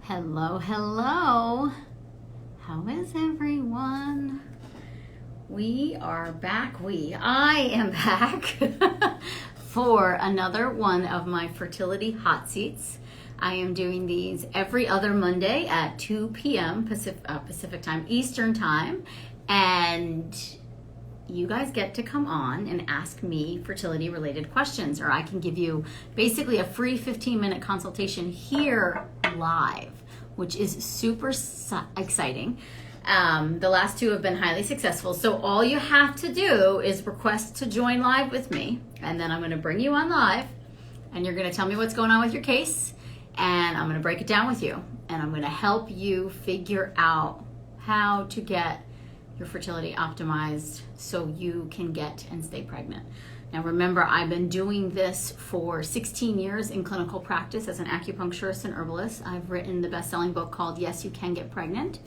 Hello, hello. How is everyone? We are back. I am back for another one of my Fertility Hot Seats. I am doing these every other Monday at 2 p.m. Pacific time, Eastern time. And you guys get to come on and ask me fertility related questions, or I can give you basically a free 15-minute consultation here live, which is super exciting. The last two have been highly successful. So all you have to do is request to join live with me, and then I'm going to bring you on live, and you're going to tell me what's going on with your case, and I'm going to break it down with you, and I'm going to help you figure out how to get your fertility optimized so you can get and stay pregnant. Now remember, I've been doing this for 16 years in clinical practice as an acupuncturist and herbalist. I've written the best-selling book called Yes, You Can Get Pregnant.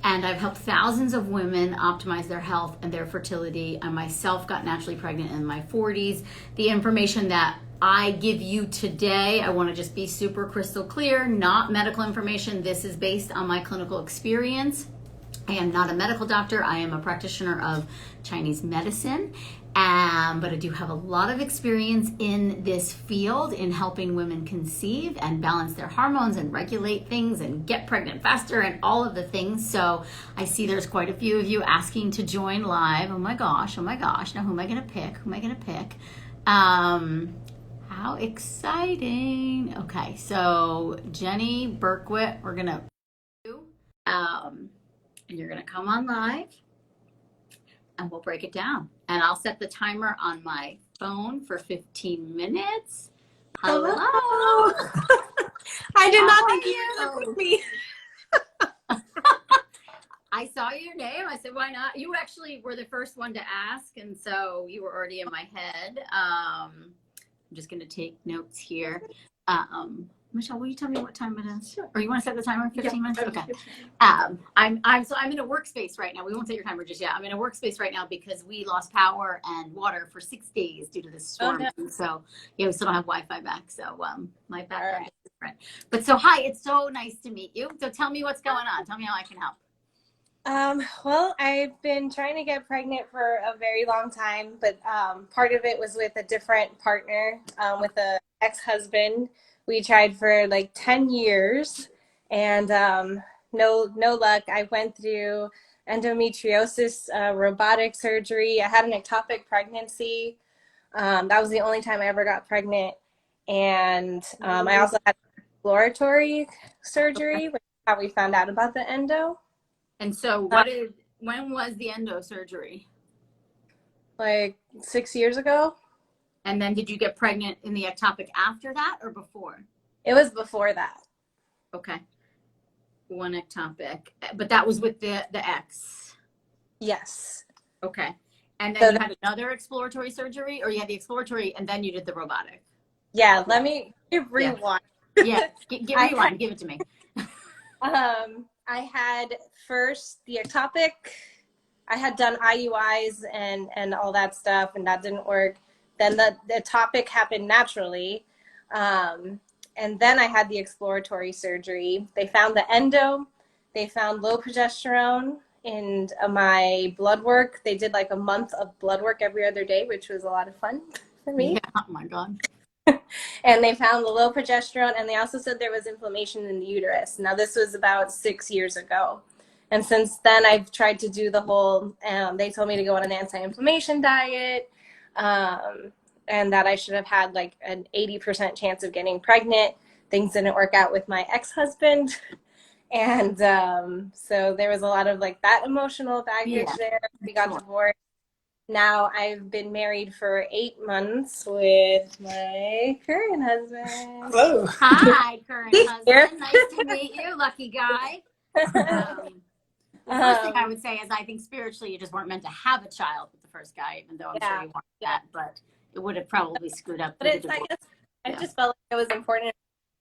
And I've helped thousands of women optimize their health and their fertility. I myself got naturally pregnant in my 40s. The information that I give you today, I want to just be super crystal clear, not medical information. This is based on my clinical experience. I am not a medical doctor. I am a practitioner of Chinese medicine, but I do have a lot of experience in this field in helping women conceive and balance their hormones and regulate things and get pregnant faster and all of the things. So I see there's quite a few of you asking to join live. Oh my gosh. Now who am I going to pick? How exciting. Okay, so Jenny Berkwit, we're going to do. And you're going to come on live and we'll break it down. And I'll set the timer on my phone for 15 minutes. Hello. I did not think you were with me. I saw your name. I said, why not? You actually were the first one to ask. And so you were already in my head. I'm just going to take notes here. Michelle, will you tell me what time it is? Sure. Or you want to set the timer 15 minutes? Okay. I'm in a workspace right now. We won't set your timer just yet. I'm in a workspace right now because we lost power and water for 6 days due to this storm. Oh, no. And so yeah, we still don't have Wi-Fi back. So my background is different. But so hi, it's so nice to meet you. So tell me what's going on. Tell me how I can help. Well, I've been trying to get pregnant for a very long time, but part of it was with a different partner, with an ex-husband. We tried for like 10 years and no luck. I went through endometriosis, robotic surgery. I had an ectopic pregnancy. That was the only time I ever got pregnant. And I also had exploratory surgery, which is how we found out about the endo. And so when was the endo surgery? Like 6 years ago. And then did you get pregnant in the ectopic after that or before? It was before that. Okay. One ectopic. But that was with the ex? Yes. Okay. And then you had another exploratory surgery, or you had the exploratory and then you did the robotic? Yeah, let me rewind. Yeah, rewind. Give it to me. I had first the ectopic. I had done IUIs and all that stuff, and that didn't work. Then the ectopic happened naturally. And then I had the exploratory surgery. They found the endo. They found low progesterone in my blood work. They did like a month of blood work every other day, which was a lot of fun for me. Yeah, oh my God. And they found the low progesterone, and they also said there was inflammation in the uterus. Now, this was about 6 years ago. And since then, I've tried to do the whole, they told me to go on an anti-inflammation diet, and that I should have had like an 80% chance of getting pregnant. Things didn't work out with my ex-husband. And so there was a lot of like that emotional baggage there. We got divorced. Now I've been married for 8 months with my current husband. Whoa. Hi, current husband. Nice to meet you, lucky guy. The first thing I would say is I think spiritually you just weren't meant to have a child with the first guy, even though I'm sure you wanted that, but it would have probably screwed up. But it's, I just felt like it was important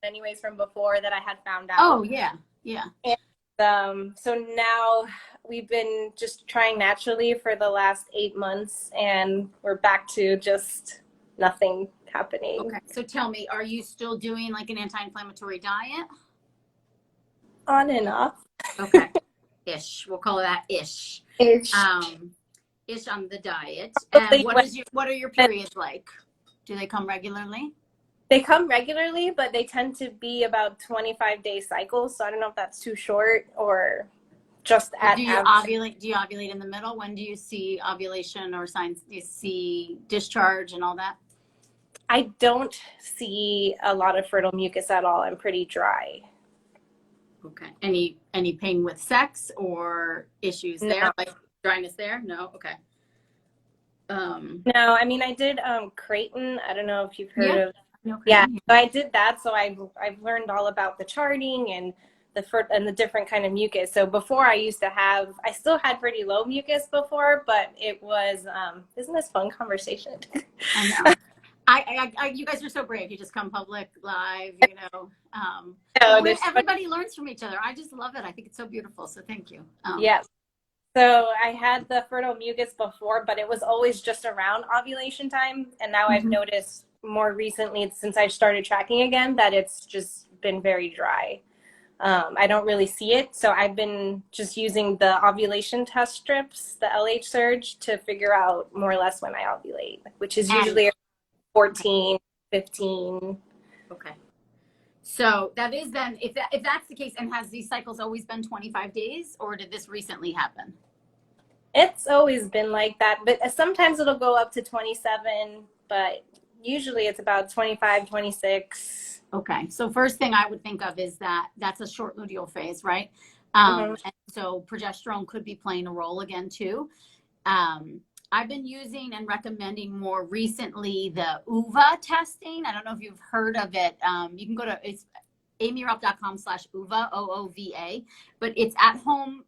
anyways from before that I had found out. Oh, yeah. Yeah. And so now we've been just trying naturally for the last 8 months, and we're back to just nothing happening. Okay. So tell me, are you still doing like an anti-inflammatory diet? On and off. Okay. Ish. We'll call that ish. Ish. Ish on the diet. And what are your periods like? Do they come regularly? They come regularly, but they tend to be about 25-day cycles. So I don't know if that's too short or just at do you ovulate? Do you ovulate in the middle? When do you see ovulation or signs? Do you see discharge and all that? I don't see a lot of fertile mucus at all. I'm pretty dry. Okay. Any pain with sex or issues there? No. Like dryness there? No? Okay. No, I mean, I did Creighton. I don't know if you've heard of. No, Yeah, so I did that. So I've learned all about the charting and the different kind of mucus. So before I still had pretty low mucus before, but it was, isn't this fun conversation? I know. You guys are so brave. You just come public live, you know. Everybody learns from each other. I just love it. I think it's so beautiful. So thank you. Yes. So I had the fertile mucus before, but it was always just around ovulation time. And now I've noticed more recently, since I started tracking again, that it's just been very dry. I don't really see it. So I've been just using the ovulation test strips, the LH Surge, to figure out more or less when I ovulate, which is usually 14, 15. Okay. So that is then, if that's the case, and has these cycles always been 25 days, or did this recently happen? It's always been like that, but sometimes it'll go up to 27, but usually it's about 25, 26. Okay. So first thing I would think of is that's a short luteal phase, right? And so progesterone could be playing a role again too. I've been using and recommending more recently the UVA testing. I don't know if you've heard of it. You can go to it's aimeeraupp.com/UVA, OOVA, but it's at home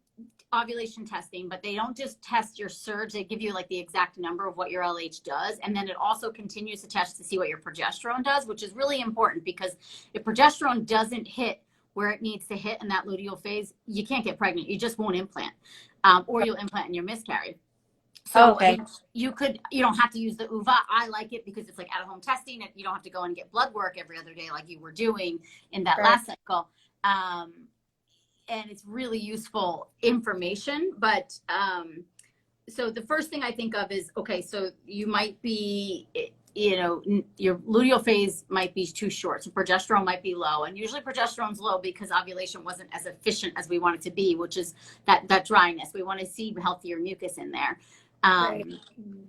ovulation testing, but they don't just test your surge. They give you like the exact number of what your LH does. And then it also continues to test to see what your progesterone does, which is really important because if progesterone doesn't hit where it needs to hit in that luteal phase, you can't get pregnant. You just won't implant, or you'll implant and you're miscarried. So you don't have to use the UVA. I like it because it's like at home testing and you don't have to go and get blood work every other day like you were doing in that last cycle. And it's really useful information. But so the first thing I think of is, okay, so you might be, your luteal phase might be too short. So progesterone might be low. And usually progesterone's low because ovulation wasn't as efficient as we want it to be, which is that dryness. We want to see healthier mucus in there.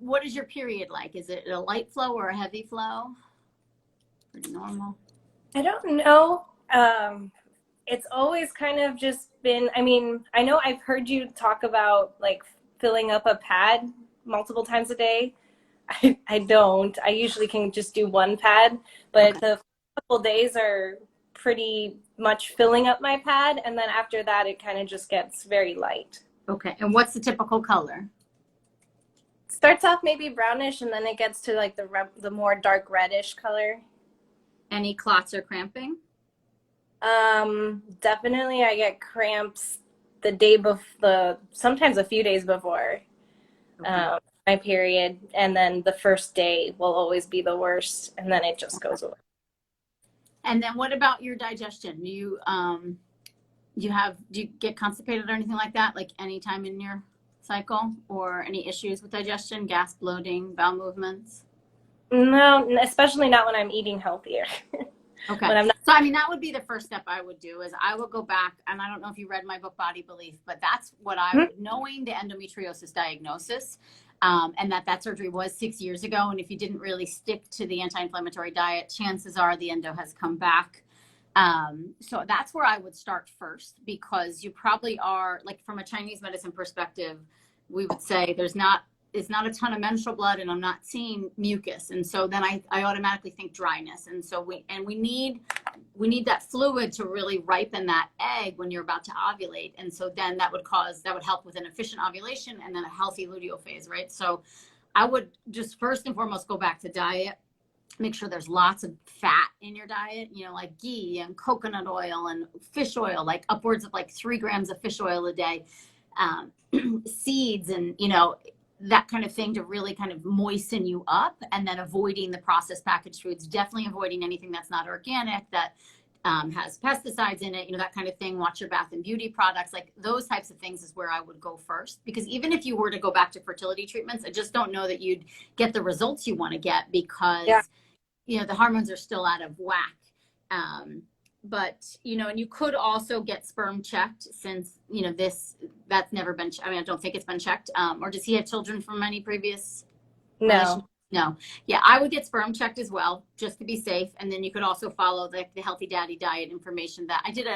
What is your period like? Is it a light flow or a heavy flow? Pretty normal. I don't know. It's always kind of just been, I mean, I know I've heard you talk about like filling up a pad multiple times a day. I don't. I usually can just do one pad, but the couple days are pretty much filling up my pad. And then after that, it kind of just gets very light. Okay. And what's the typical color? Starts off maybe brownish and then it gets to like the more dark reddish color. Any clots or cramping? Definitely I get cramps the day before, sometimes a few days before my period, and then the first day will always be the worst, and then it just goes away. And then what about your digestion? Do you get constipated or anything like that, like any time in your cycle, or any issues with digestion, gas, bloating, bowel movements? No, especially not when I'm eating healthier. Okay. So, I mean, that would be the first step I would do is I would go back, and I don't know if you read my book, Body Belief, but that's what knowing the endometriosis diagnosis, and that surgery was 6 years ago. And if you didn't really stick to the anti-inflammatory diet, chances are the endo has come back. So that's where I would start first, because you probably are, like, from a Chinese medicine perspective, we would say it's not a ton of menstrual blood and I'm not seeing mucus. And so then I automatically think dryness. And so we need that fluid to really ripen that egg when you're about to ovulate. And so then that would help with an efficient ovulation and then a healthy luteal phase, right? So I would just first and foremost go back to diet. Make sure there's lots of fat in your diet, like ghee and coconut oil and fish oil, like upwards of like 3 grams of fish oil a day, seeds and, that kind of thing to really kind of moisten you up, and then avoiding the processed packaged foods, definitely avoiding anything that's not organic, that has pesticides in it, that kind of thing. Watch your bath and beauty products. Like those types of things is where I would go first, because even if you were to go back to fertility treatments, I just don't know that you'd get the results you want to get, because, the hormones are still out of whack. But, and you could also get sperm checked, since, that's never been, I don't think it's been checked. Or does he have children from any previous relationship? No. Yeah, I would get sperm checked as well, just to be safe. And then you could also follow the Healthy Daddy diet information that I did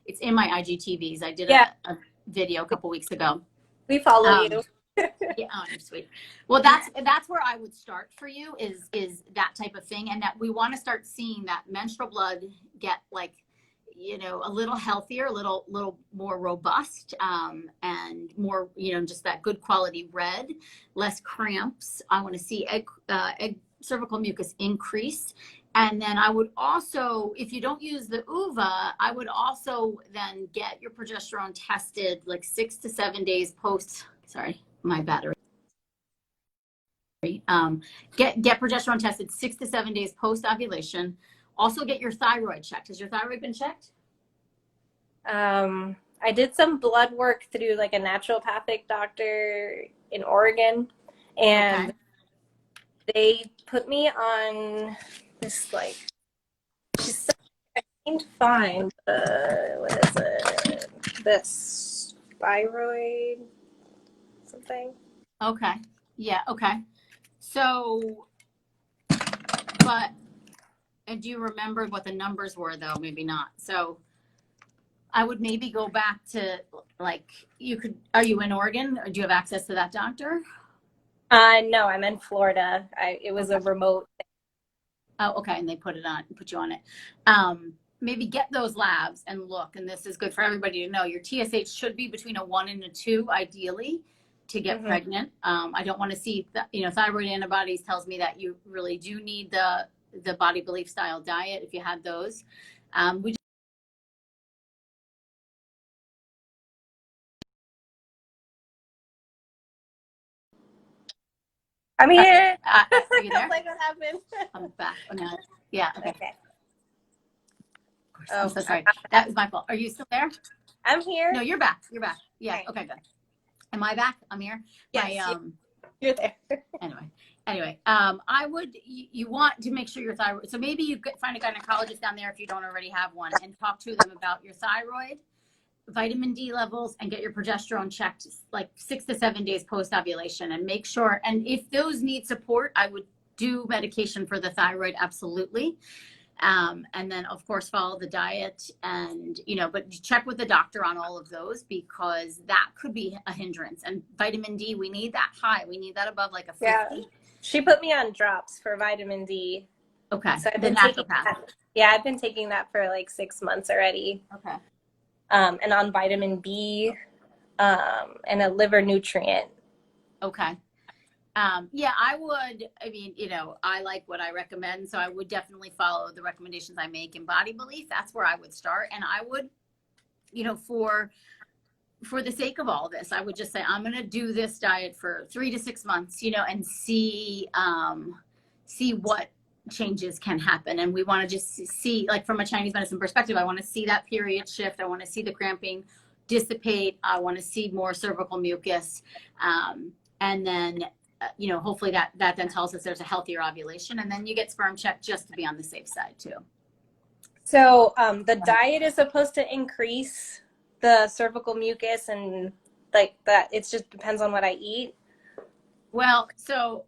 it's in my IGTVs. I did a video a couple weeks ago. We follow you. Yeah, oh, you're sweet. Well, that's where I would start for you, is that type of thing. And that we want to start seeing that menstrual blood get like, a little healthier, a little more robust, and more, just that good quality red, less cramps. I want to see egg cervical mucus increase. And then I would also, if you don't use the UVA, I would also then get your progesterone tested like 6 to 7 days post, sorry, my battery. Get progesterone tested 6 to 7 days post ovulation. Also get your thyroid checked. Has your thyroid been checked? I did some blood work through like a naturopathic doctor in Oregon, and they put me on this, like, she said I seemed fine. What is it? This thyroid something. Okay. Yeah. Okay. So, but, and do you remember what the numbers were though? Maybe not. So I would maybe go back to, like, are you in Oregon, or do you have access to that doctor? No, I'm in Florida. It was a remote thing. Oh, okay. And they put you on it. Maybe get those labs and look, and this is good for everybody to know. Your TSH should be between a 1 and a 2, ideally, to get pregnant. I don't want to see, thyroid antibodies tells me that you really do need the body belief style diet if you had those. I'm here. Are you there? Like, what happened? I'm back. Oh, no. Yeah. Okay. Of course. Oh, I'm so sorry. That was my fault. Are you still there? I'm here. No, you're back. You're back. Yeah. Okay, good. Am I back? I'm here. Yes, you're there. Anyway, you want to make sure your thyroid, so maybe you find a gynecologist down there if you don't already have one, and talk to them about your thyroid, vitamin D levels, and get your progesterone checked like 6 to 7 days post ovulation, and make sure. And if those need support, I would do medication for the thyroid. Absolutely. And then of course follow the diet, and, but check with the doctor on all of those, because that could be a hindrance. And vitamin D, we need that high. We need that above like a 50. Yeah. She put me on drops for vitamin D. Okay. So I've been taking that. Yeah, I've been taking that for like 6 months already. Okay. And on vitamin B, and a liver nutrient. Okay. Yeah, I like what I recommend. So I would definitely follow the recommendations I make in Body Belief. That's where I would start. And I would, for the sake of all this, I would just say, I'm going to do this diet for 3 to 6 months, and see what changes can happen. And we want to just see, like, from a Chinese medicine perspective, I want to see that period shift. I want to see the cramping dissipate. I want to see more cervical mucus. And then, hopefully that then tells us there's a healthier ovulation, and then you get sperm checked just to be on the safe side too. So the diet is supposed to increase the cervical mucus, and like that, it just depends on what I eat. Well, so,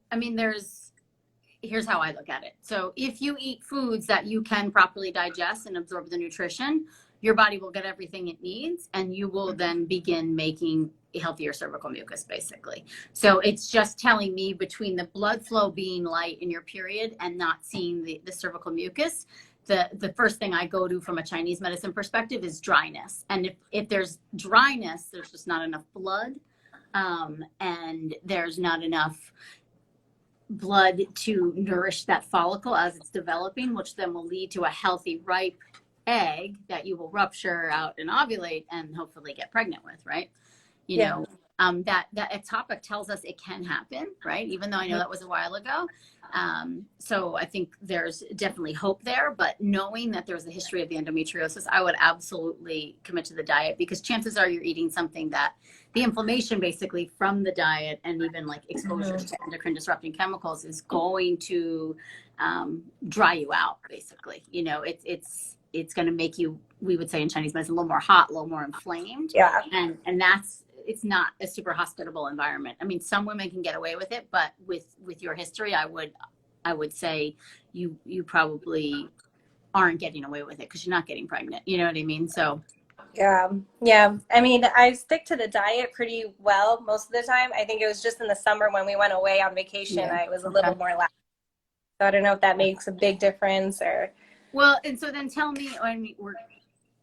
here's how I look at it. So if you eat foods that you can properly digest and absorb the nutrition, your body will get everything it needs, and you will then begin making a healthier cervical mucus, basically. So it's just telling me, between the blood flow being light in your period and not seeing the cervical mucus, the first thing I go to from a Chinese medicine perspective is dryness. And if there's dryness, there's just not enough blood, and there's not enough blood to nourish that follicle as it's developing, which then will lead to a healthy, ripe egg that you will rupture out and ovulate and hopefully get pregnant with, right? that ectopic tells us it can happen, right? Even though I know that was a while ago. So I think there's definitely hope there, but knowing that there's a history of the endometriosis, I would absolutely commit to the diet, because chances are you're eating something that the inflammation basically from the diet and even like exposure to endocrine disrupting chemicals is going to dry you out, basically. You know, it's going to make you, we would say in Chinese medicine, a little more hot, a little more inflamed. Yeah. And that's, it's not a super hospitable environment. I mean, some women can get away with it, but with your history, I would say you probably aren't getting away with it because you're not getting pregnant. You know what I mean? So yeah. I mean, I stick to the diet pretty well most of the time. I think it was just in the summer when we went away on vacation, I was a little more lax. So I don't know if that makes a big difference or. Well, and so then tell me,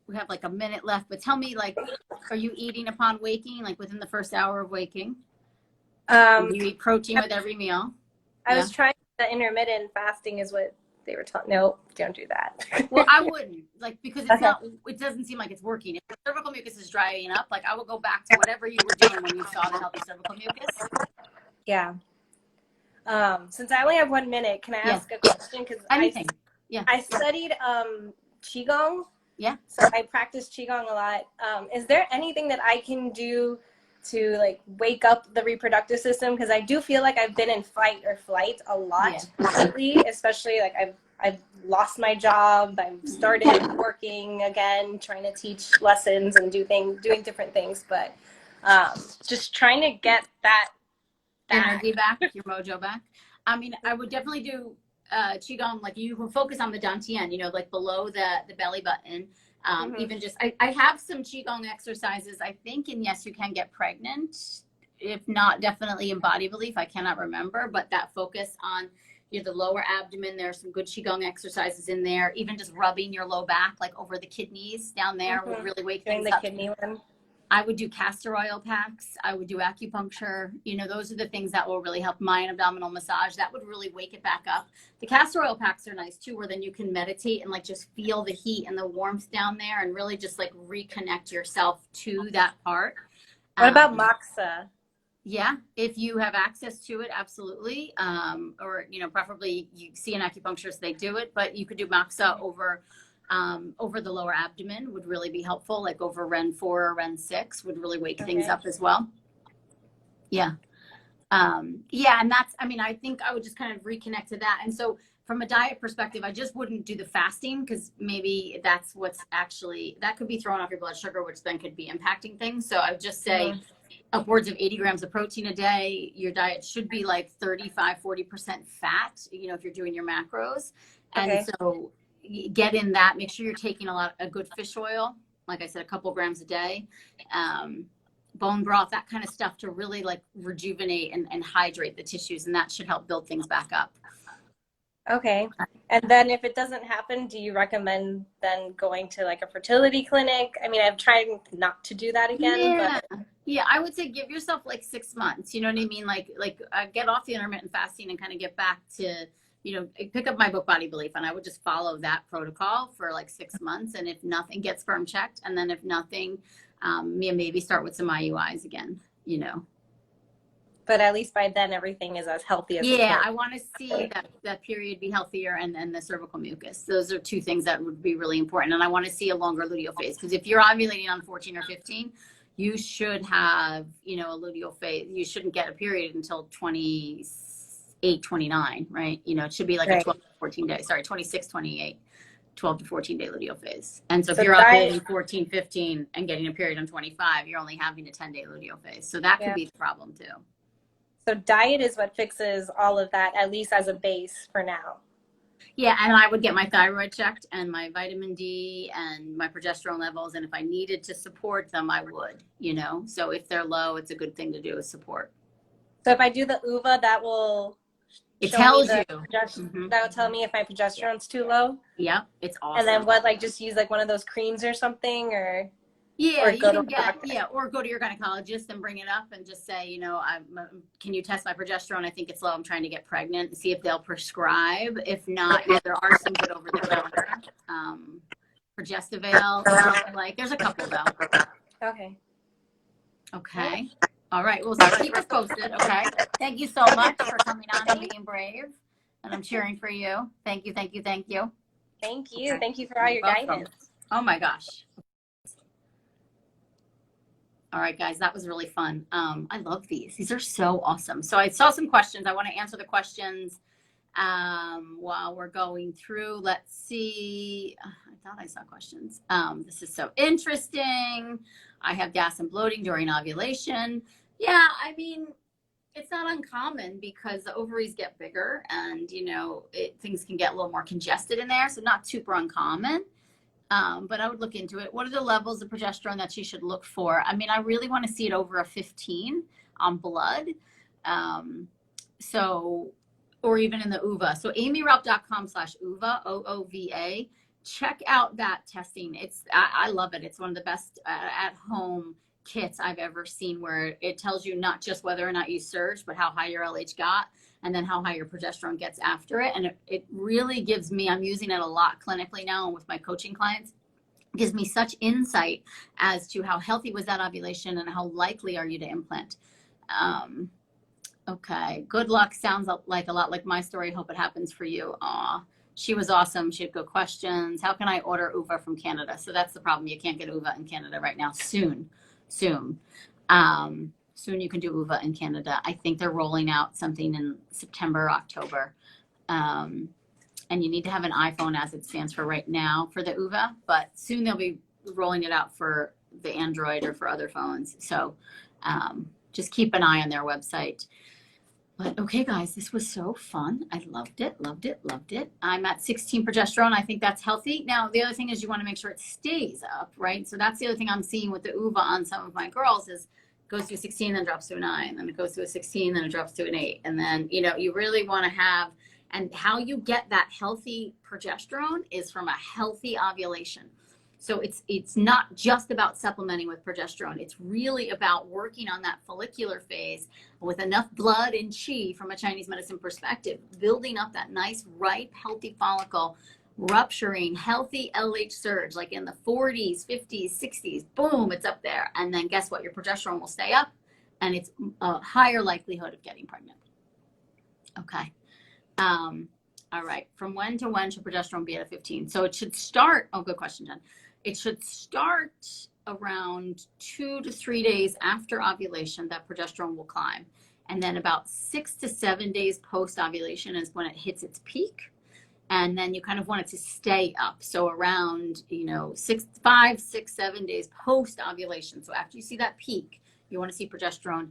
we have like a minute left, but tell me, like, are you eating upon waking, like within the first hour of waking? Do you eat protein with every meal? I was trying the intermittent fasting is what they were telling. No, don't do that. Well, I wouldn't, like, because it's not, it doesn't seem like it's working. If the cervical mucus is drying up, like I would go back to whatever you were doing when you saw the healthy cervical mucus. Yeah. Since I only have 1 minute, can I ask a question? Because I studied Qigong. Yeah. So I practice Qigong a lot. Is there anything that I can do to like wake up the reproductive system? Because I do feel like I've been in fight or flight a lot lately, especially like I've lost my job. I've started working again, trying to teach lessons and doing different things, but just trying to get that energy back, your mojo back. I mean, I would definitely do Qigong, like you can focus on the dantian, you know, like below the belly button. Even just, I have some Qigong exercises, I think, and yes, you can get pregnant. If not, definitely in body relief. I cannot remember, but that focus on the lower abdomen, there's some good Qigong exercises in there. Even just rubbing your low back, like over the kidneys down there would really wake things up. Kidney one. I would do castor oil packs. I would do acupuncture. You know, those are the things that will really help. Mayan abdominal massage. That would really wake it back up. The castor oil packs are nice too, where then you can meditate and like just feel the heat and the warmth down there and really just like reconnect yourself to that part. What about moxa? Yeah, if you have access to it, absolutely. Or, you know, preferably you see an acupuncturist, they do it, but you could do moxa over the lower abdomen would really be helpful, like over Ren 4 or Ren 6 would really wake things up as well. Yeah. Yeah. And that's, I mean, I think I would just kind of reconnect to that. And so from a diet perspective, I just wouldn't do the fasting because maybe that's what's actually, that could be throwing off your blood sugar, which then could be impacting things. So I would just say upwards of 80 grams of protein a day. Your diet should be like 35-40% fat, you know, if you're doing your macros. And so get in that, make sure you're taking a good fish oil, like I said, a couple grams a day, bone broth, that kind of stuff to really like rejuvenate and hydrate the tissues, and that should help build things back up. Okay. And then if it doesn't happen, do you recommend then going to like a fertility clinic? I mean, I've tried not to do that again. Yeah, I would say give yourself like 6 months, you know what I mean? Like get off the intermittent fasting and kind of get back to, you know, pick up my book Body Belief, and I would just follow that protocol for like 6 months. And if nothing, get sperm checked. And then if nothing, maybe start with some IUIs again, you know. But at least by then, everything is as healthy as I want to see that period be healthier, and then the cervical mucus. Those are two things that would be really important. And I want to see a longer luteal phase, because if you're ovulating on 14 or 15, you should have, you know, a luteal phase. You shouldn't get a period until 28, 29, right? You know, it should be like a 12 to 14 day, 26, 28, 12 to 14 day luteal phase. And so if you're ovulating 14, 15 and getting a period on 25, you're only having a 10-day luteal phase. So that could be the problem too. So diet is what fixes all of that, at least as a base for now. Yeah, and I would get my thyroid checked and my vitamin D and my progesterone levels. And if I needed to support them, I would, you know. So if they're low, it's a good thing to do is support. So if I do the UVA, that will tells you. That will tell me if my progesterone's too low? Yeah, it's awesome. And then what, like just use like one of those creams or something, or? Yeah, you can or go to your gynecologist and bring it up and just say, you know, can you test my progesterone? I think it's low. I'm trying to get pregnant, and see if they'll prescribe. If not, there are some good over the counter. Progesteval, like there's a couple though. Okay. Okay. All right. Well, so keep us posted. Okay. Thank you so much for coming on and being brave. And I'm cheering for you. Thank you. Thank you. Thank you. Thank you. Okay. Thank you for all your guidance. Oh my gosh. All right, guys, that was really fun. I love these. These are so awesome. So I saw some questions. I want to answer the questions while we're going through. Let's see. I thought I saw questions. This is so interesting. I have gas and bloating during ovulation. Yeah, I mean, it's not uncommon because the ovaries get bigger and, you know, things can get a little more congested in there. So not super uncommon. But I would look into it. What are the levels of progesterone that she should look for? I mean, I really want to see it over a 15 on blood. Or even in the UVA. So aimeeraupp.com/UVA, OOVA. Check out that testing. I love it. It's one of the best at-home kits I've ever seen, where it tells you not just whether or not you surged, but how high your LH got, and then how high your progesterone gets after it. And it really gives me, I'm using it a lot clinically now and with my coaching clients, it gives me such insight as to how healthy was that ovulation and how likely are you to implant. Okay, good luck. Sounds like a lot like my story. Hope it happens for you. Aw, she was awesome. She had good questions. How can I order UVA from Canada? So that's the problem. You can't get UVA in Canada right now. Soon. Soon you can do UVA in Canada. I think they're rolling out something in September or October. And you need to have an iPhone as it stands for right now for the UVA, but soon they'll be rolling it out for the Android or for other phones. So just keep an eye on their website. But okay, guys, this was so fun. I loved it, loved it, loved it. I'm at 16 progesterone. I think that's healthy. Now, the other thing is you want to make sure it stays up, right? So that's the other thing I'm seeing with the UVA on some of my girls is it goes to a 16, then drops to a 9, then it goes to a 16, then it drops to an 8. And then, you know, you really want to have, and how you get that healthy progesterone is from a healthy ovulation. So it's not just about supplementing with progesterone. It's really about working on that follicular phase with enough blood and qi from a Chinese medicine perspective, building up that nice, ripe, healthy follicle, rupturing healthy LH surge, like in the 40s, 50s, 60s, boom, it's up there. And then guess what? Your progesterone will stay up and it's a higher likelihood of getting pregnant. Okay. All right. From when to when should progesterone be at a 15? So it should start. Oh, good question, Jen. It should start around 2 to 3 days after ovulation that progesterone will climb. And then about 6 to 7 days post ovulation is when it hits its peak. And then you kind of want it to stay up. So around, 5, 6, 7 days post ovulation. So after you see that peak, you want to see progesterone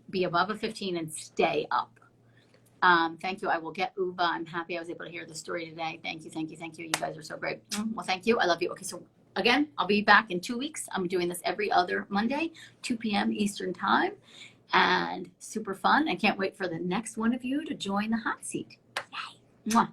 be above a 15 and stay up. Thank you. I will get UVA. I'm happy I was able to hear the story today. Thank you. Thank you. Thank you. You guys are so great. Well, thank you. I love you. Okay. So again, I'll be back in 2 weeks. I'm doing this every other Monday, 2 p.m. Eastern time, and super fun. I can't wait for the next one of you to join the hot seat. Yay. Mwah.